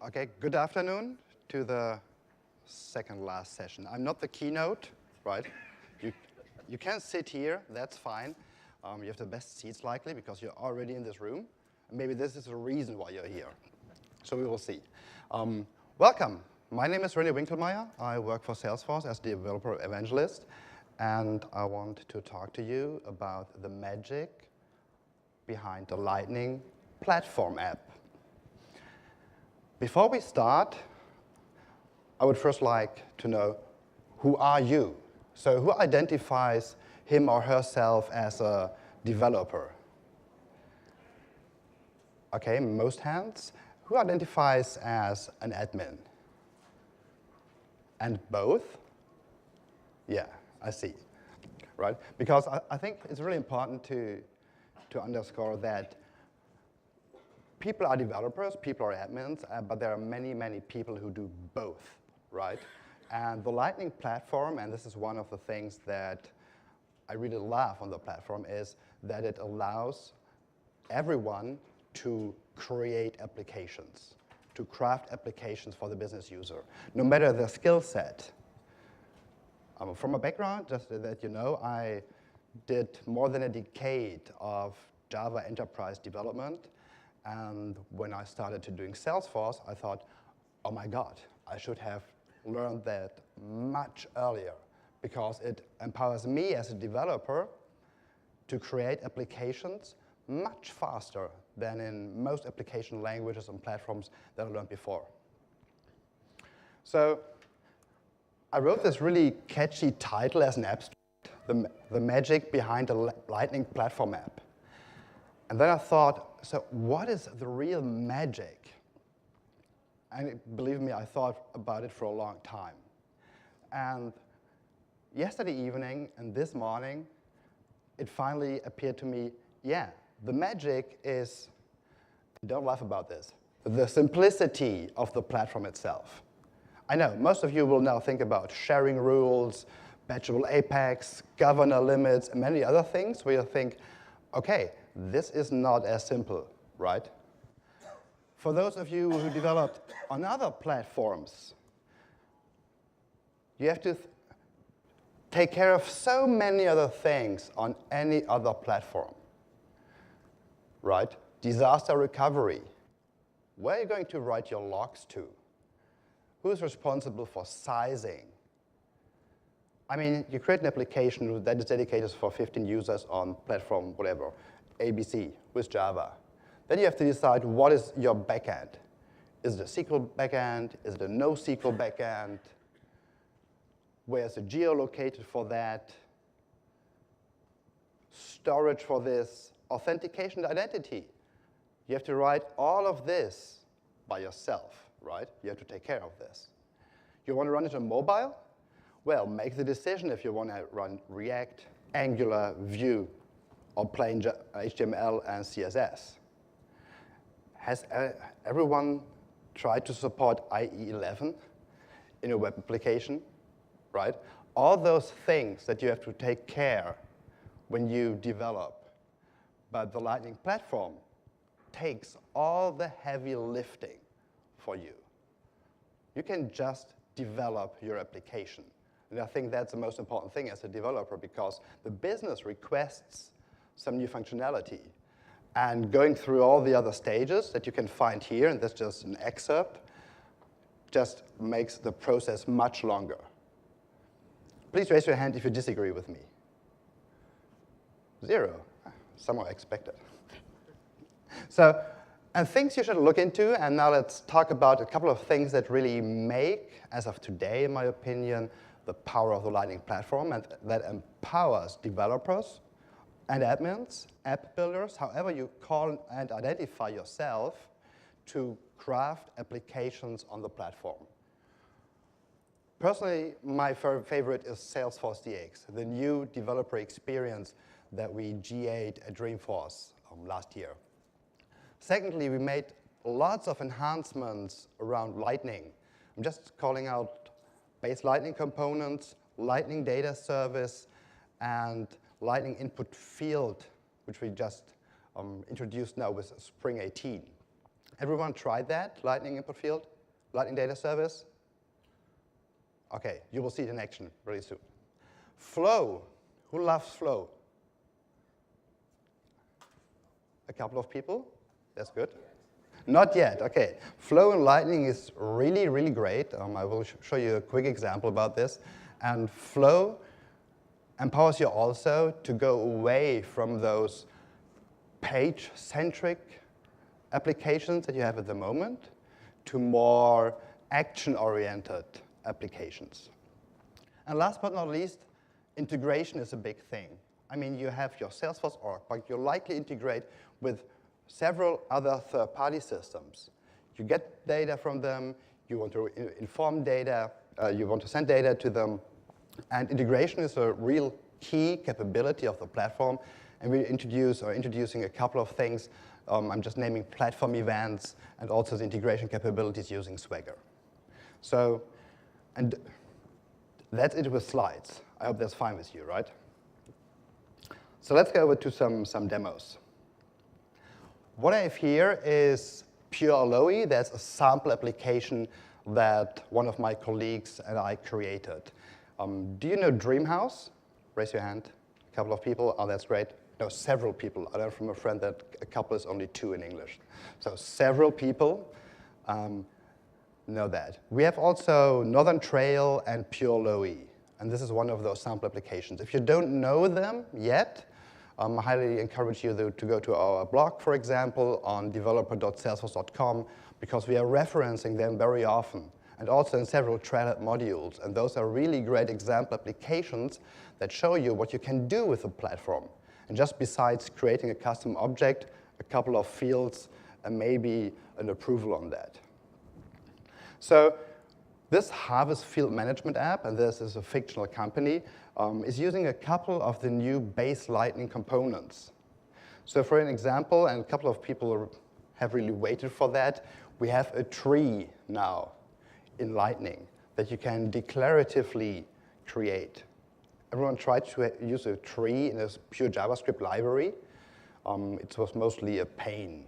Okay, good afternoon to the second last session. I'm not the keynote, right? You can sit here, that's fine. You have the best seats likely because you're already in this room. Maybe this is the reason why you're here. So we will see. Welcome. My name is Rene Winkelmeyer. I work for Salesforce as developer evangelist. And I want to talk to you about the magic behind the Lightning Platform app. Before we start, I would first like to know, who are you? So who identifies him or herself as a developer? Okay, most hands. Who identifies as an admin? And both? Yeah, I see, right? Because I think it's really important to underscore that people are developers, people are admins, but there are many, many people who do both, right? And the Lightning Platform, and this is one of the things that I really love on the platform, is that it allows everyone to create applications, to craft applications for the business user, no matter their skill set. From a background, just that you know, I did more than a decade of Java enterprise development. And when I started to doing Salesforce, I thought, oh my God, I should have learned that much earlier because it empowers me as a developer to create applications much faster than in most application languages and platforms that I learned before. So I wrote this really catchy title as an abstract, the magic behind the Lightning Platform app. And then I thought, so what is the real magic? And believe me, I thought about it for a long time. And yesterday evening and this morning, it finally appeared to me, yeah, the magic is, don't laugh about this, the simplicity of the platform itself. I know, most of you will now think about sharing rules, batchable apex, governor limits, and many other things where you think, okay, this is not as simple, right? For those of you who developed on other platforms, you have to take care of so many other things on any other platform, right? Disaster recovery. Where are you going to write your logs to? Who's responsible for sizing? I mean, you create an application that is dedicated for 15 users on platform, whatever, ABC with Java. Then you have to decide what is your backend. Is it a SQL backend? Is it a NoSQL backend? Where's the geolocated for that? Storage for this, authentication identity. You have to write all of this by yourself, right? You have to take care of this. You want to run it on mobile? Well, make the decision if you want to run React, Angular, Vue, or plain HTML and CSS. Has everyone tried to support IE 11 in a web application, right? All those things that you have to take care when you develop. But the Lightning Platform takes all the heavy lifting for you. You can just develop your application. And I think that's the most important thing as a developer because the business requests some new functionality. And going through all the other stages that you can find here, and that's just an excerpt, just makes the process much longer. Please raise your hand if you disagree with me. 0. Somehow expected. So, and things you should look into, and now let's talk about a couple of things that really make, as of today, in my opinion, the power of the Lightning Platform, and that empowers developers and admins, app builders, however you call and identify yourself, to craft applications on the platform. Personally, my favorite is Salesforce DX, the new developer experience that we GA'd at Dreamhouse last year. Secondly, we made lots of enhancements around Lightning. I'm just calling out base Lightning components, Lightning data service, and Lightning input field, which we just introduced now with Spring 18. Everyone tried that, Lightning input field, Lightning data service? Okay, you will see it in action really soon. Flow, who loves Flow? A couple of people, that's good. Not yet, okay. Flow in Lightning is really, really great. I will show you a quick example about this. And Flow empowers you also to go away from those page-centric applications that you have at the moment to more action-oriented applications. And last but not least, integration is a big thing. I mean, you have your Salesforce org, but you likely integrate with several other third-party systems. You get data from them, you want to inform data, you want to send data to them, and integration is a real key capability of the platform, and we're introducing a couple of things. I'm just naming platform events and also the integration capabilities using Swagger. So, and that's it with slides. I hope that's fine with you, right? So let's go over to some demos. What I have here is Pure Aloe. That's a sample application that one of my colleagues and I created. Do you know DreamHouse? Raise your hand. A couple of people. Oh, that's great. No, several people. I learned from a friend that a couple is only 2 in English. So several people know that. We have also Northern Trail and Pure Aloe. And this is one of those sample applications. If you don't know them yet, I highly encourage you to go to our blog, for example, on developer.salesforce.com, because we are referencing them very often, and also in several Trailhead modules. And those are really great example applications that show you what you can do with the platform. And just besides creating a custom object, a couple of fields, and maybe an approval on that. So this Harvest Field Management app, and this is a fictional company, is using a couple of the new base Lightning components. So for an example, and a couple of people have really waited for that, we have a tree now in Lightning that you can declaratively create. Everyone tried to use a tree in a pure JavaScript library. It was mostly a pain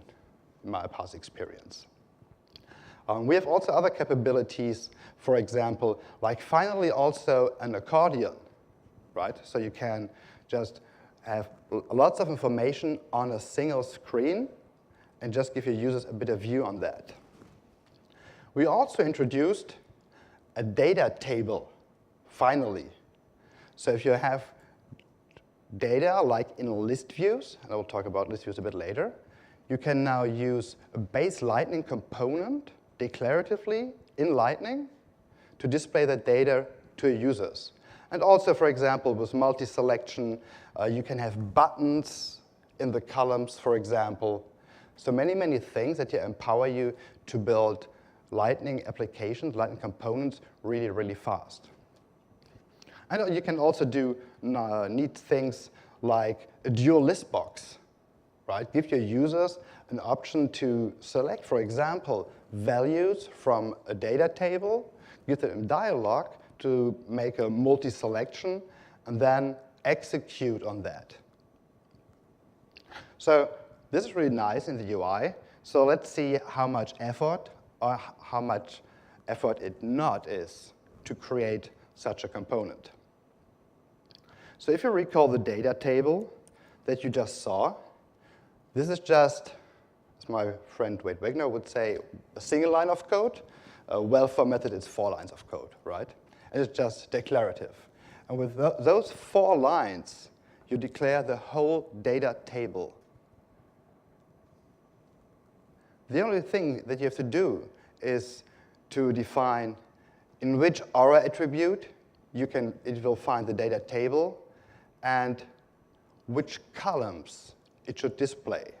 in my past experience. We have also other capabilities, for example, like finally also an accordion, right? So you can just have lots of information on a single screen and just give your users a bit of view on that. We also introduced a data table, finally. So if you have data like in list views, and I will talk about list views a bit later, you can now use a base Lightning component declaratively in Lightning to display that data to your users. And also, for example, with multi-selection, you can have buttons in the columns, for example. So many, many things that empower you to build Lightning applications, Lightning components really, really fast. And you can also do neat things like a dual list box, right? Give your users an option to select, for example, values from a data table, give them dialog to make a multi-selection, and then execute on that. So this is really nice in the UI. So let's see how much effort or how much effort it not is to create such a component. So if you recall the data table that you just saw, this is just, as my friend Wade Wegner would say, a single line of code. Well formatted, it's 4 lines of code, right? And it's just declarative. And with those 4 lines, you declare the whole data table. The only thing that you have to do is to define in which Aura attribute it will find the data table and which columns it should display.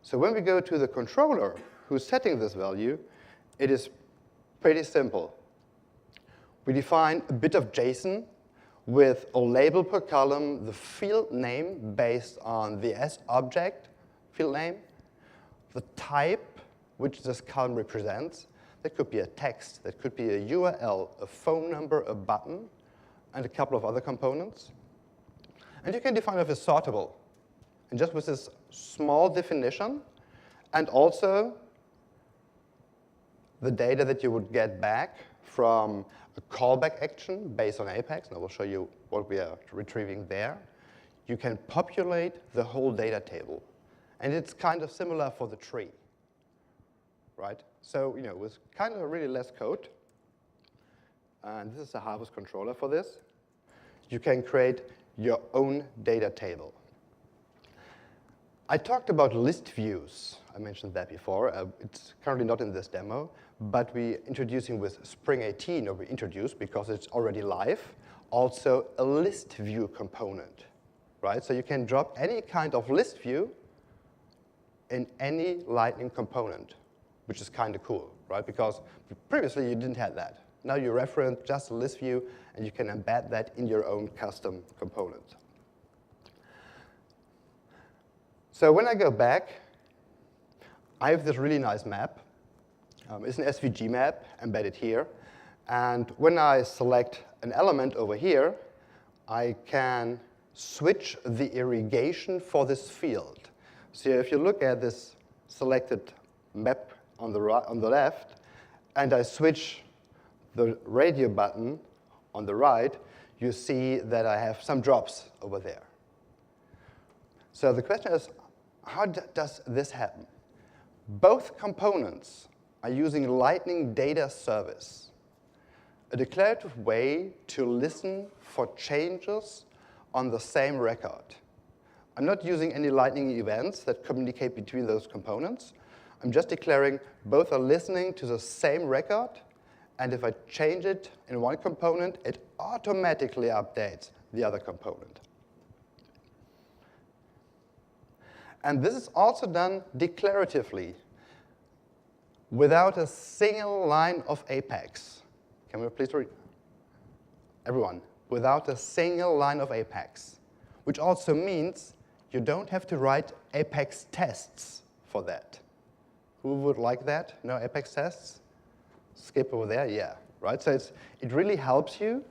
So when we go to the controller who's setting this value, it is pretty simple. We define a bit of JSON with a label per column, the field name based on the S object field name, the type which this column represents. That could be a text, that could be a URL, a phone number, a button, and a couple of other components. And you can define it as sortable. And just with this small definition and also the data that you would get back from a callback action based on Apex, and I will show you what we are retrieving there. You can populate the whole data table. And it's kind of similar for the tree, right? So, with kind of really less code, and this is the harvest controller for this, you can create your own data table. I talked about list views. I mentioned that before. It's currently not in this demo, but we're introducing with Spring 18, or we introduced because it's already live, also a list view component, right? So you can drop any kind of list view in any Lightning component, which is kind of cool, right? Because previously you didn't have that. Now you reference just a list view, and you can embed that in your own custom component. So when I go back, I have this really nice map. It's an SVG map embedded here. And when I select an element over here, I can switch the irrigation for this field. So if you look at this selected map on the left, and I switch the radio button on the right, you see that I have some drops over there. So the question is, how does this happen? Both components are using Lightning Data Service, a declarative way to listen for changes on the same record. I'm not using any Lightning events that communicate between those components. I'm just declaring both are listening to the same record, and if I change it in one component, it automatically updates the other component. And this is also done declaratively, without a single line of Apex. Can we please read? Everyone, without a single line of Apex, which also means you don't have to write Apex tests for that. Who would like that? No Apex tests? Skip over there, yeah, right? So it really helps you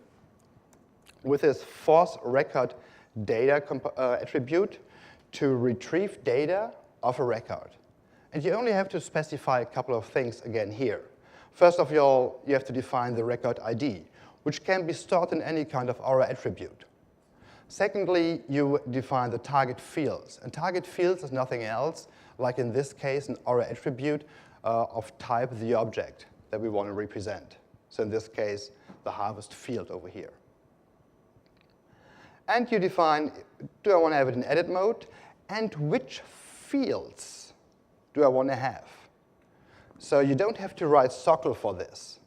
with this force record data attribute to retrieve data of a record. And you only have to specify a couple of things again here. First of all, you have to define the record ID, which can be stored in any kind of Aura attribute. Secondly, you define the target fields. And target fields is nothing else, like in this case, an Aura attribute of type the object that we want to represent. So in this case, the harvest field over here. And you define, do I want to have it in edit mode? And which fields do I want to have? So you don't have to write SOCL for this,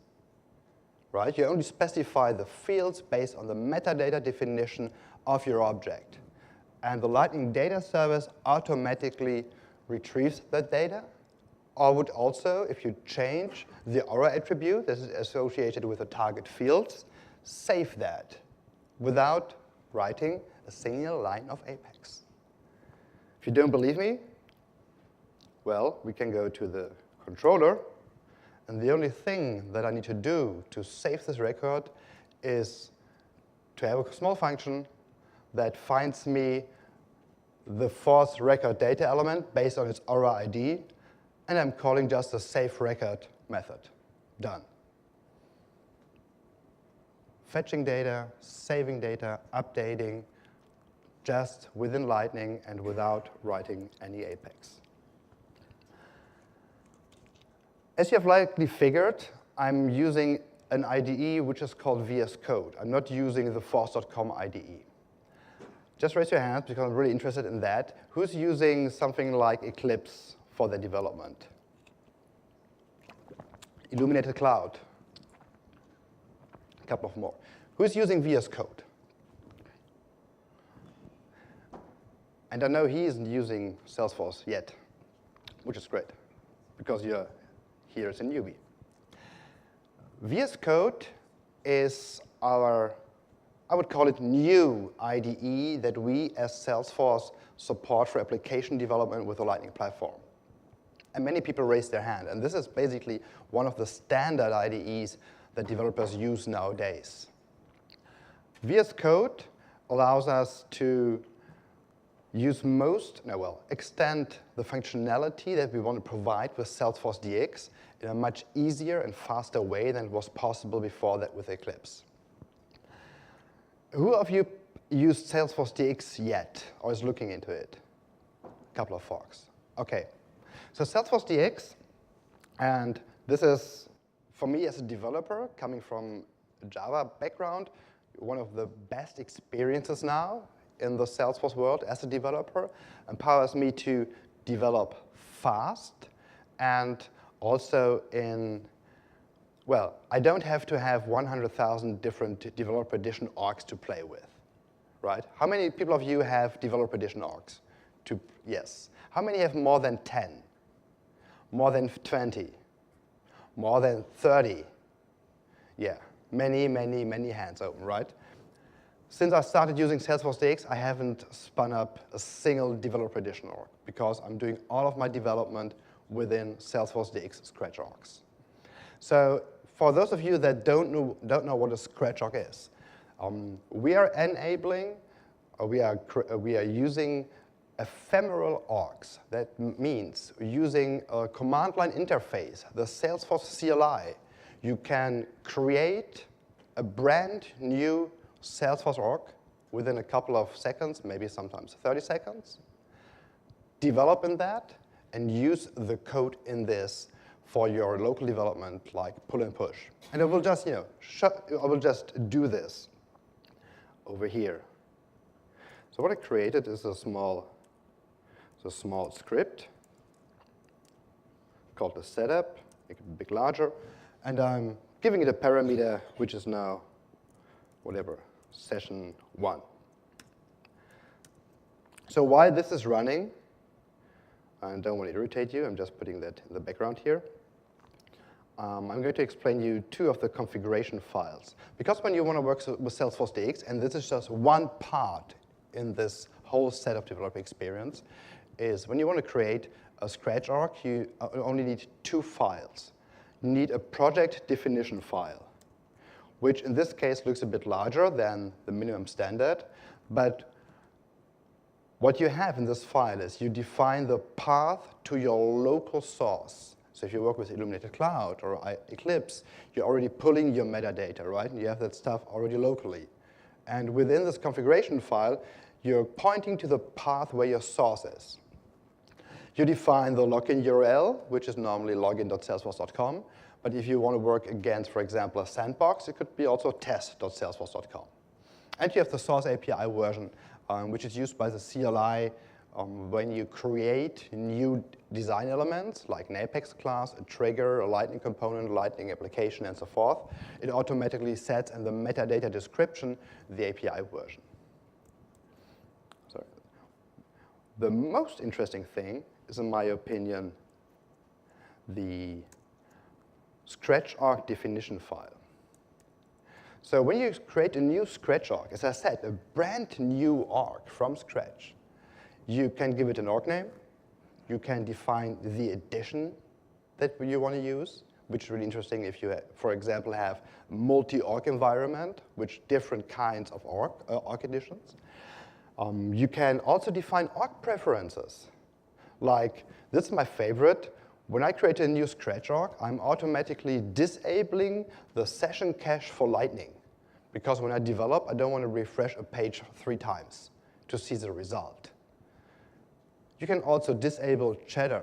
right? You only specify the fields based on the metadata definition of your object. And the Lightning Data Service automatically retrieves that data, or would also, if you change the Aura attribute that is associated with the target fields, save that without writing a single line of Apex. If you don't believe me, well, we can go to the controller, and the only thing that I need to do to save this record is to have a small function that finds me the force record data element based on its Aura ID, and I'm calling just the save record method. Done. Fetching data, saving data, updating, just within Lightning and without writing any Apex. As you have likely figured, I'm using an IDE which is called VS Code. I'm not using the force.com IDE. Just raise your hands because I'm really interested in that. Who's using something like Eclipse for their development? Illuminated Cloud. A couple of more. Who's using VS Code? And I know he isn't using Salesforce yet, which is great, because you're here as a newbie. VS Code is our, I would call it, new IDE that we as Salesforce support for application development with the Lightning Platform. And many people raised their hand. And this is basically one of the standard IDEs that developers use nowadays. VS Code allows us to extend the functionality that we want to provide with Salesforce DX in a much easier and faster way than was possible before that with Eclipse. Who of you used Salesforce DX yet or is looking into it? A couple of folks. Okay. So Salesforce DX, and this is, for me as a developer, coming from a Java background, one of the best experiences now in the Salesforce world as a developer, empowers me to develop fast and also I don't have to have 100,000 different developer edition orgs to play with, right? How many people of you have developer edition orgs? Yes. How many have more than 10? More than 20? More than 30? Yeah, many, many, many hands open, right? Since I started using Salesforce DX, I haven't spun up a single developer edition org because I'm doing all of my development within Salesforce DX Scratch orgs. So for those of you that don't know what a Scratch org is, we are using ephemeral orgs. That means using a command line interface, the Salesforce CLI, you can create a brand new Salesforce org within a couple of seconds, maybe sometimes 30 seconds, develop in that, and use the code in this for your local development, like pull and push. And I will just, I will just do this over here. So what I created is a small script called the setup, make it a bit larger, and I'm giving it a parameter which is now whatever, session 1. So while this is running, I don't want to irritate you, I'm just putting that in the background here. I'm going to explain you 2 of the configuration files. Because when you want to work with Salesforce DX, and this is just one part in this whole set of developer experience, is when you want to create a Scratch org, you only need 2 files. You need a project definition file, which in this case looks a bit larger than the minimum standard, but what you have in this file is you define the path to your local source. So if you work with Illuminated Cloud or Eclipse, you're already pulling your metadata, right? And you have that stuff already locally. And within this configuration file, you're pointing to the path where your source is. You define the login URL, which is normally login.salesforce.com. But if you want to work against, for example, a sandbox, it could be also test.salesforce.com. And you have the source API version, which is used by the CLI when you create new design elements, like an Apex class, a trigger, a Lightning component, a Lightning application, and so forth. It automatically sets in the metadata description the API version. Sorry. The most interesting thing is, in my opinion, the Scratch org definition file. So when you create a new Scratch org, as I said, a brand new org from scratch, you can give it an org name. You can define the edition that you want to use, which is really interesting if you, for example, have multi-org environment, which different kinds of org editions. You can also define org preferences. Like, this is my favorite. When I create a new Scratch org, I'm automatically disabling the session cache for Lightning. Because when I develop, I don't want to refresh a page 3 times to see the result. You can also disable chatter,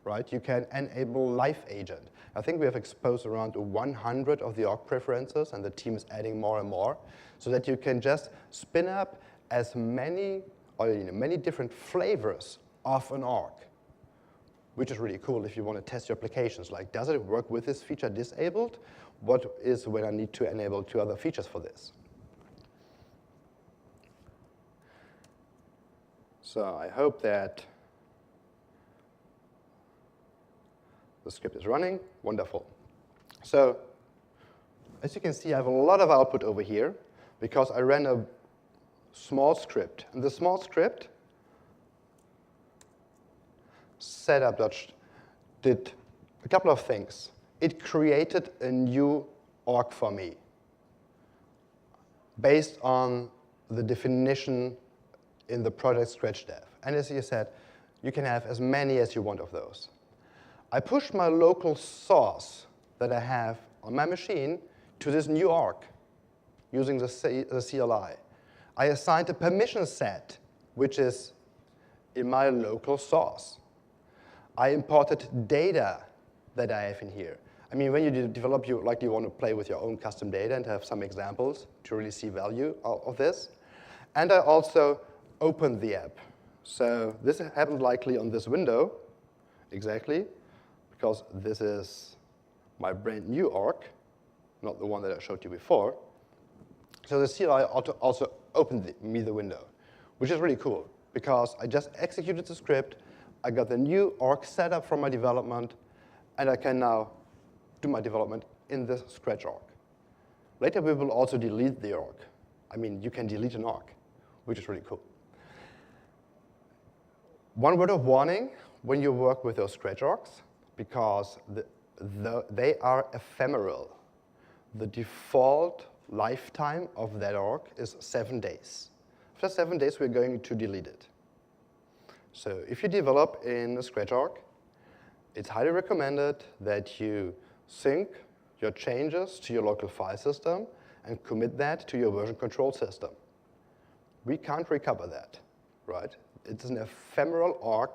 right? You can enable live agent. I think we have exposed around 100 of the org preferences, and the team is adding more and more, so that you can just spin up as many, or many different flavors of an org, which is really cool if you want to test your applications. Like, does it work with this feature disabled? What is when I need to enable 2 other features for this? So I hope that the script is running. Wonderful. So as you can see, I have a lot of output over here because I ran a small script. And the small script setup did a couple of things. It created a new org for me based on the definition in the project scratch dev. And as you said, you can have as many as you want of those. I pushed my local source that I have on my machine to this new org using the CLI. I assigned a permission set, which is in my local source. I imported data that I have in here. I mean, when you develop, you want to play with your own custom data and have some examples to really see value of this. And I also opened the app. So this happened likely on this window, exactly, because this is my brand new org, not the one that I showed you before. So the CLI also opened me the window, which is really cool, because I just executed the script, I got the new org set up for my development, and I can now do my development in the scratch org. Later, we will also delete the org. I mean, you can delete an org, which is really cool. One word of warning when you work with those scratch orgs, because they are ephemeral. The default lifetime of that org is 7 days. After 7 days, we're going to delete it. So if you develop in a scratch org, it's highly recommended that you sync your changes to your local file system and commit that to your version control system. We can't recover that, right? It's an ephemeral org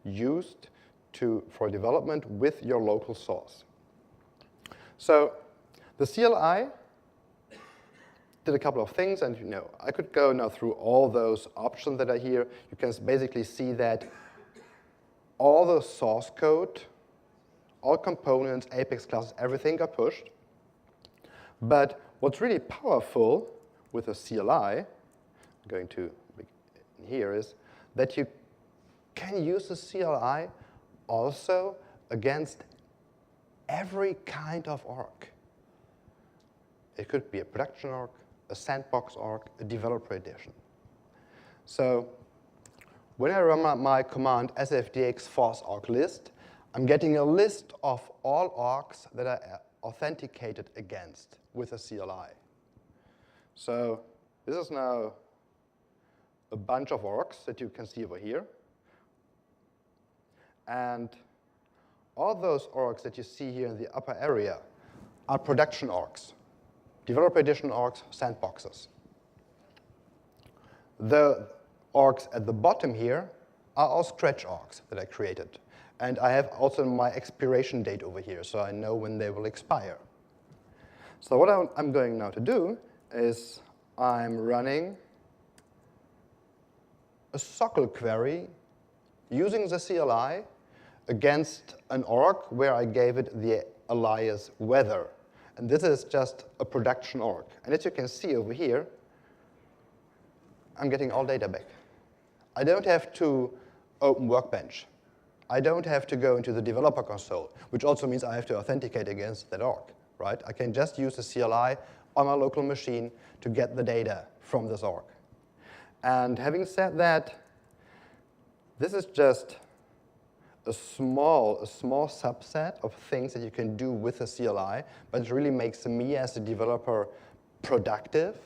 used for development with your local source. So the CLI did a couple of things, and I could go now through all those options that are here. You can basically see that all the source code, all components, Apex classes, everything got pushed. But what's really powerful with a CLI, I'm going to here, is that you can use the CLI also against every kind of org. It could be a production org, a sandbox org, a developer edition. So when I run my command sfdx force org list, I'm getting a list of all orgs that are authenticated against with a CLI. So this is now a bunch of orgs that you can see over here. And all those orgs that you see here in the upper area are production orgs. Developer edition orgs, sandboxes. The orgs at the bottom here are all scratch orgs that I created. And I have also my expiration date over here, so I know when they will expire. So what I'm going now to do is I'm running a SOCL query using the CLI against an org where I gave it the alias weather. And this is just a production org. And as you can see over here, I'm getting all data back. I don't have to open Workbench. I don't have to go into the developer console, which also means I have to authenticate against that org, right? I can just use the CLI on my local machine to get the data from this org. And having said that, this is just a small subset of things that you can do with a CLI, but it really makes me as a developer productive,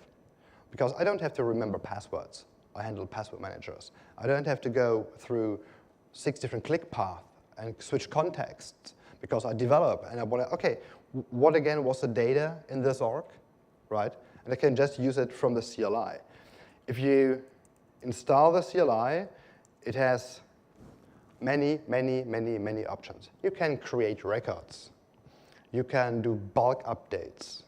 because I don't have to remember passwords. I handle password managers. I don't have to go through 6 different click paths and switch contexts, because I develop and I want to, okay, what again was the data in this org, right? And I can just use it from the CLI. If you install the CLI, it has many options. You can create records. You can do bulk updates.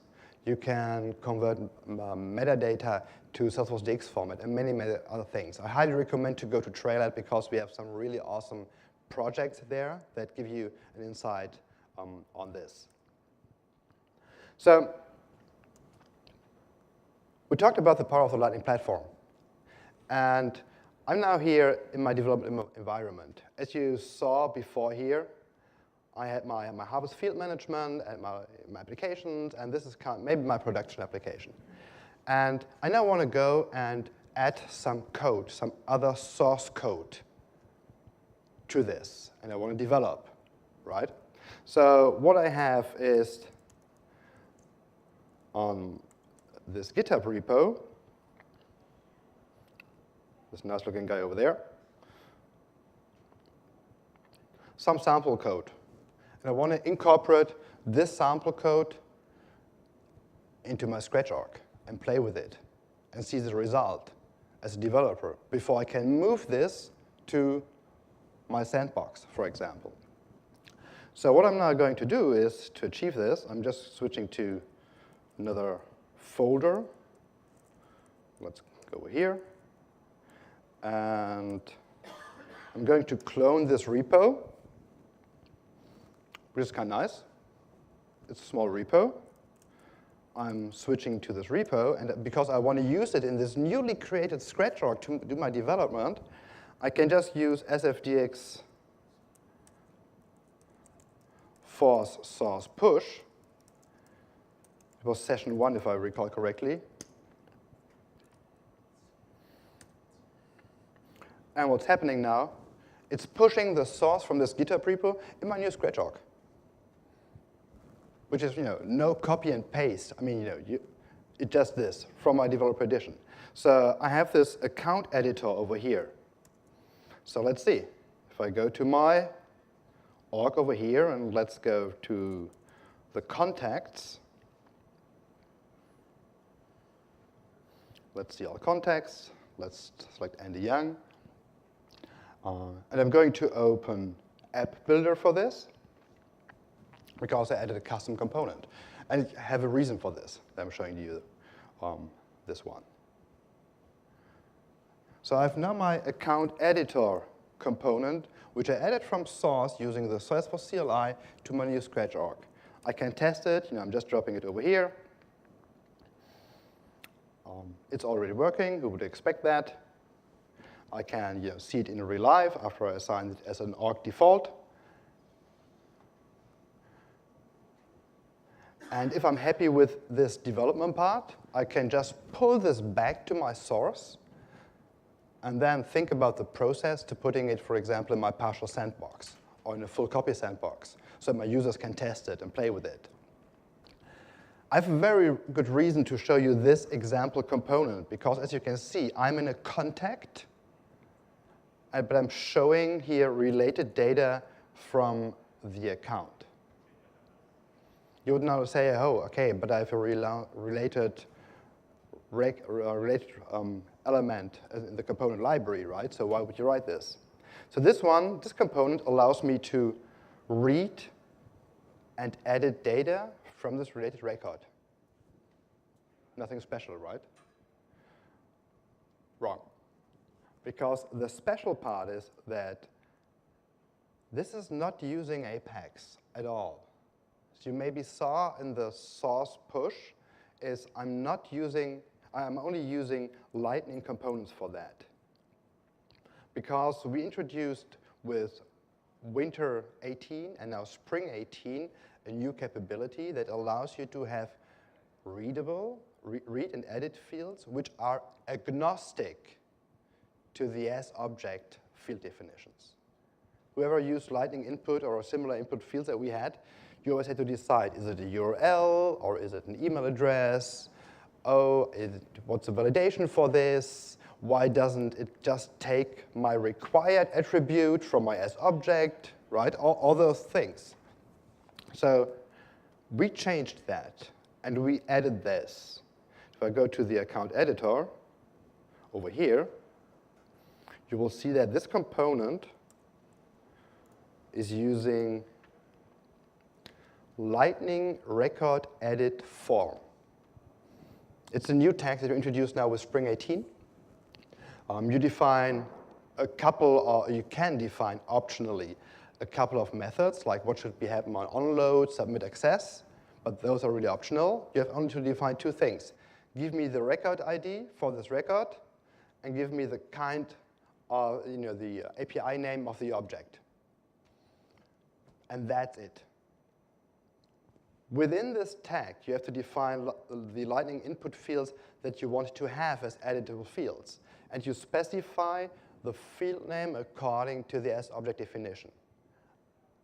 You can convert metadata to Salesforce DX format and many other things. I highly recommend to go to Trailhead because we have some really awesome projects there that give you an insight on this. So we talked about the power of the Lightning Platform. And I'm now here in my development environment. As you saw before here, I had my harvest field management and my applications, and this is maybe my production application. And I now want to go and add some code, some other source code to this, and I want to develop, right? So what I have is on this GitHub repo, this nice-looking guy over there, some sample code. And I want to incorporate this sample code into my Scratch arc and play with it and see the result as a developer before I can move this to my sandbox, for example. So what I'm now going to do is, to achieve this, I'm just switching to another folder. Let's go over here. And I'm going to clone this repo, which is kind of nice. It's a small repo. I'm switching to this repo, and because I want to use it in this newly created Scratch arc to do my development, I can just use sfdx force source push. It was session 1, if I recall correctly. And what's happening now, it's pushing the source from this GitHub repo in my new Scratch arc, which is, no copy and paste. I mean, it does this from my developer edition. So I have this account editor over here. So let's see. If I go to my org over here, and let's go to the contacts. Let's see all contacts. Let's select Andy Young. And I'm going to open App Builder for this, because I added a custom component. And I have a reason for this that I'm showing you this one. So I have now my account editor component, which I added from source using the Salesforce CLI to my new Scratch arc. I can test it. I'm just dropping it over here. It's already working. Who would expect that? I can see it in real life after I assign it as an org default. And if I'm happy with this development part, I can just pull this back to my source and then think about the process to putting it, for example, in my partial sandbox or in a full copy sandbox so my users can test it and play with it. I have a very good reason to show you this example component because, as you can see, I'm in a contact, but I'm showing here related data from the account. You would now say, oh, OK, but I have a related element in the component library, right? So why would you write this? So this component allows me to read and edit data from this related record. Nothing special, right? Wrong. Because the special part is that this is not using Apex at all. As you maybe saw in the source push, is I'm only using Lightning components for that. Because we introduced with winter 18 and now spring 18 a new capability that allows you to have readable, read and edit fields which are agnostic to the S-object field definitions. Whoever used Lightning input or similar input fields that we had, you always had to decide, is it a URL or is it an email address? Oh, what's the validation for this? Why doesn't it just take my required attribute from my S-object, right? All those things. So we changed that, and we added this. If I go to the account editor over here, you will see that this component is using Lightning record edit form. It's a new tag that we introduced now with Spring 18. You define a couple, or you can define optionally a couple of methods, like what should be happen on onload, submit access, but those are really optional. You have only to define two things. Give me the record ID for this record, and give me the kind of, the API name of the object. And that's it. Within this tag, you have to define the Lightning input fields that you want to have as editable fields. And you specify the field name according to the S-object definition.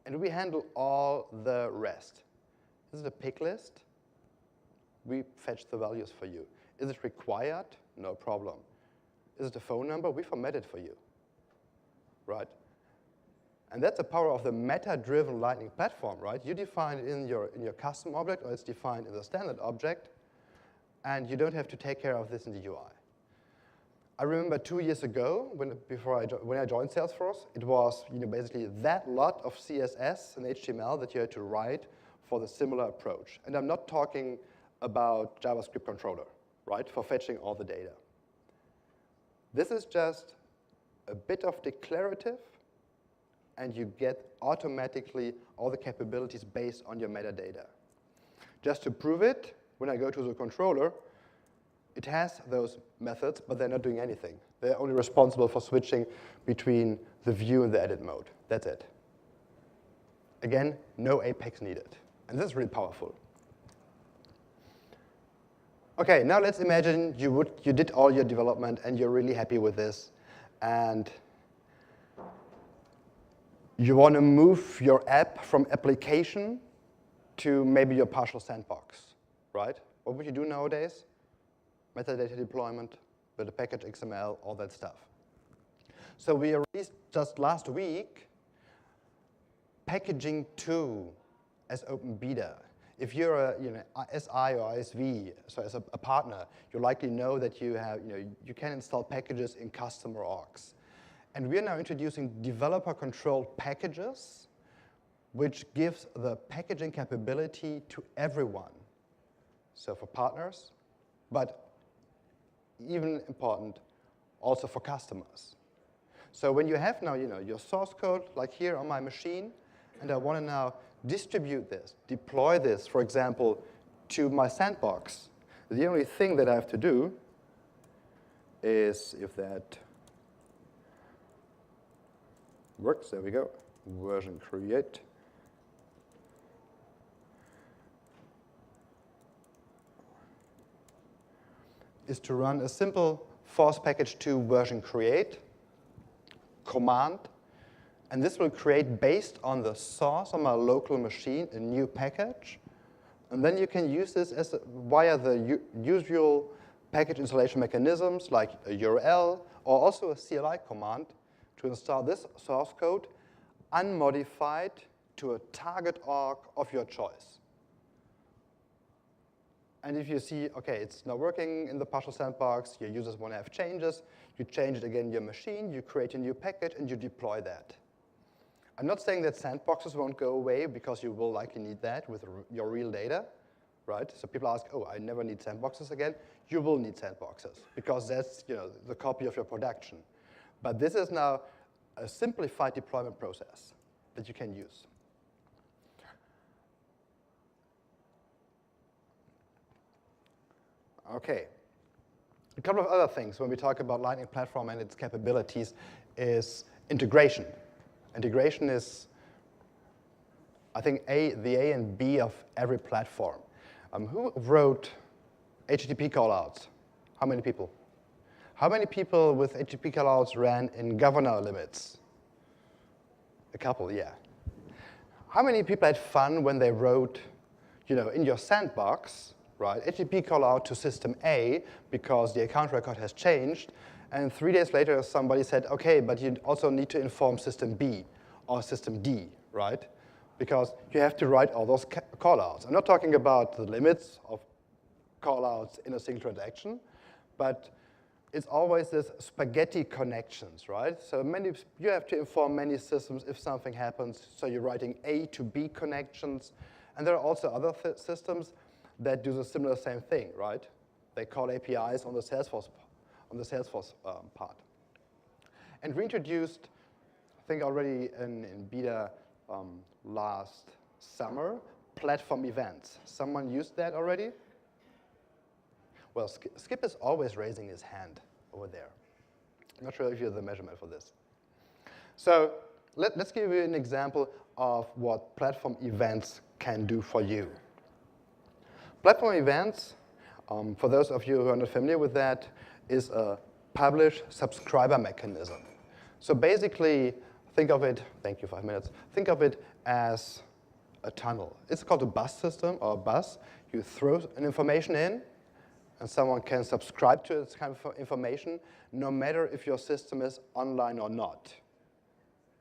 And we handle all the rest. Is it a pick list? We fetch the values for you. Is it required? No problem. Is it a phone number? We format it for you, right? And that's the power of the meta-driven Lightning Platform, right? You define it in your custom object, or it's defined in the standard object, and you don't have to take care of this in the UI. I remember 2 years ago, when I joined Salesforce, it was basically that lot of CSS and HTML that you had to write for the similar approach. And I'm not talking about JavaScript controller, right, for fetching all the data. This is just a bit of declarative, and you get automatically all the capabilities based on your metadata. Just to prove it, when I go to the controller, it has those methods, but they're not doing anything. They're only responsible for switching between the view and the edit mode. That's it. Again, no Apex needed. And this is really powerful. OK, now let's imagine you did all your development, and you're really happy with this. And you want to move your app from application to maybe your partial sandbox, right? What would you do nowadays? Metadata deployment, with a package XML, all that stuff. So we released just last week packaging 2 as open beta. If you're a SI or ISV, so as a partner, you likely know that you can install packages in customer orgs. And we are now introducing developer-controlled packages, which gives the packaging capability to everyone. So for partners, but even important, also for customers. So when you have now your source code, like here on my machine, and I want to now distribute this, deploy this, for example, to my sandbox, the only thing that I have to do is, if that works, there we go, version create. Is to run a simple force package 2 version create command. And this will create, based on the source on my local machine, a new package. And then you can use this via the usual package installation mechanisms, like a URL, or also a CLI command to install this source code unmodified to a target org of your choice. And if you see, OK, it's not working in the partial sandbox, your users want to have changes, you change it again in your machine, you create a new package, and you deploy that. I'm not saying that sandboxes won't go away, because you will likely need that with your real data, right? So people ask, oh, I never need sandboxes again. You will need sandboxes, because that's the copy of your production. But this is now a simplified deployment process that you can use. OK. A couple of other things when we talk about Lightning Platform and its capabilities is integration. Integration is, I think, the A and B of every platform. Who wrote HTTP callouts? How many people? How many people with HTTP callouts ran in governor limits? A couple, yeah. How many people had fun when they wrote, in your sandbox, right, HTTP callout to system A because the account record has changed, and 3 days later somebody said, OK, but you also need to inform system B or system D, right? Because you have to write all those callouts. I'm not talking about the limits of callouts in a single transaction, but it's always this spaghetti connections, right? So you have to inform many systems if something happens. So you're writing A to B connections. And there are also other systems that do the similar same thing, right? They call APIs on the Salesforce part. And we introduced, I think already in beta last summer, platform events. Someone used that already? Well, Skip is always raising his hand over there. I'm not sure if you have the measurement for this. So let's give you an example of what platform events can do for you. Platform events, for those of you who are not familiar with that, is a publish-subscriber mechanism. So basically, think of it, thank you, 5 minutes, think of it as a tunnel. It's called a bus system or a bus. You throw an information in, and someone can subscribe to this kind of information, no matter if your system is online or not,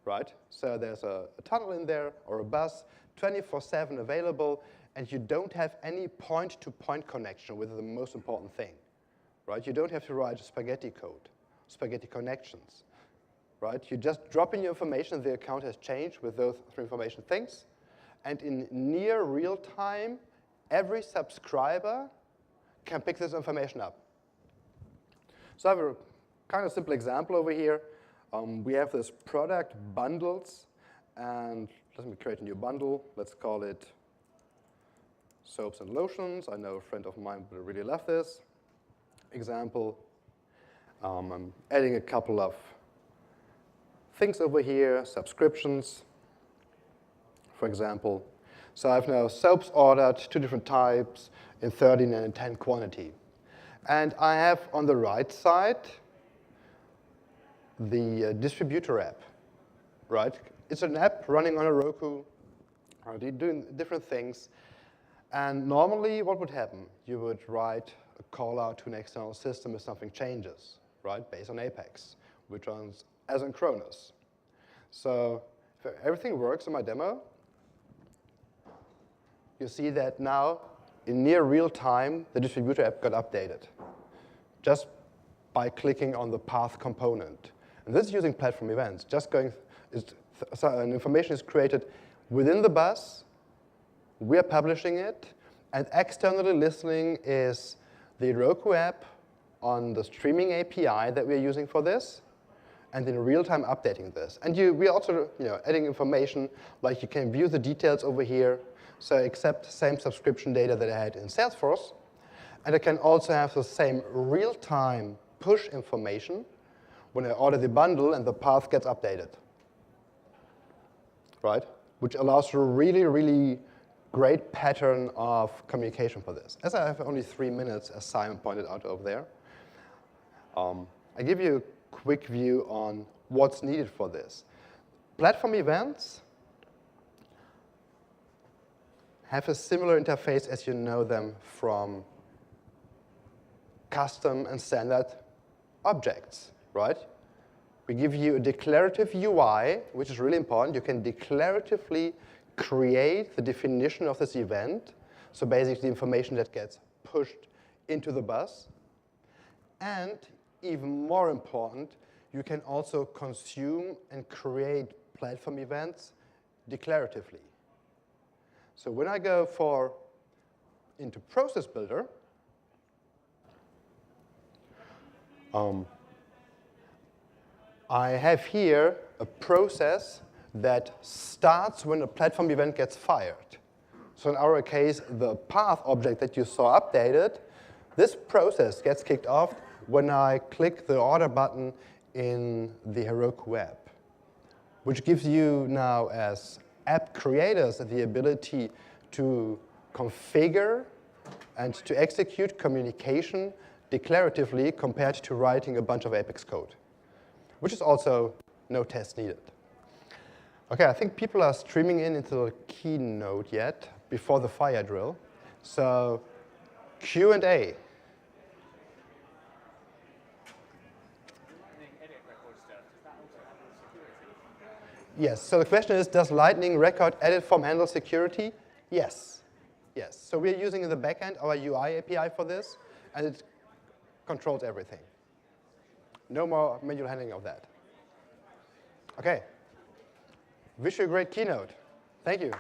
right? So there's a tunnel in there or a bus, 24/7 available, and you don't have any point-to-point connection, which is the most important thing, right? You don't have to write spaghetti code, spaghetti connections, right? You just drop in your information, the account has changed with those 3 information things, and in near real time, every subscriber can pick this information up. So I have a kind of simple example over here. We have this product bundles, and let me create a new bundle. Let's call it soaps and lotions. I know a friend of mine will really love this example. I'm adding a couple of things over here, subscriptions, for example. So I've now soaps ordered, 2 different types, in 13 and in 10 quantity. And I have on the right side the Distributor App, right? It's an app running on a Roku, doing different things. And normally, what would happen? You would write a call out to an external system if something changes, right, based on Apex, which runs asynchronous. So if everything works in my demo, you see that now, in near real time, the Distributor App got updated just by clicking on the path component. And this is using platform events. Just going, information is created within the bus. We're publishing it. And externally listening is the Heroku app on the streaming API that we're using for this, and in real time updating this. And we're also adding information, like you can view the details over here. So accept the same subscription data that I had in Salesforce. And I can also have the same real-time push information when I order the bundle and the path gets updated, right? Which allows for a really, really great pattern of communication for this. As I have only 3 minutes, as Simon pointed out over there, I give you a quick view on what's needed for this. Platform events have a similar interface as you know them from custom and standard objects, right? We give you a declarative UI, which is really important. You can declaratively create the definition of this event, so basically the information that gets pushed into the bus. And even more important, you can also consume and create platform events declaratively. So when I go into Process Builder, I have here a process that starts when a platform event gets fired. So in our case, the path object that you saw updated, this process gets kicked off when I click the order button in the Heroku app, which gives you now, as app creators, the ability to configure and to execute communication declaratively compared to writing a bunch of Apex code, which is also no test needed. OK, I think people are streaming into the keynote yet before the fire drill. So Q&A. Yes, so the question is, does Lightning Record Edit Form handle security? Yes. Yes. So we're using in the backend our UI API for this, and it controls everything. No more manual handling of that. OK. Wish you a great keynote. Thank you.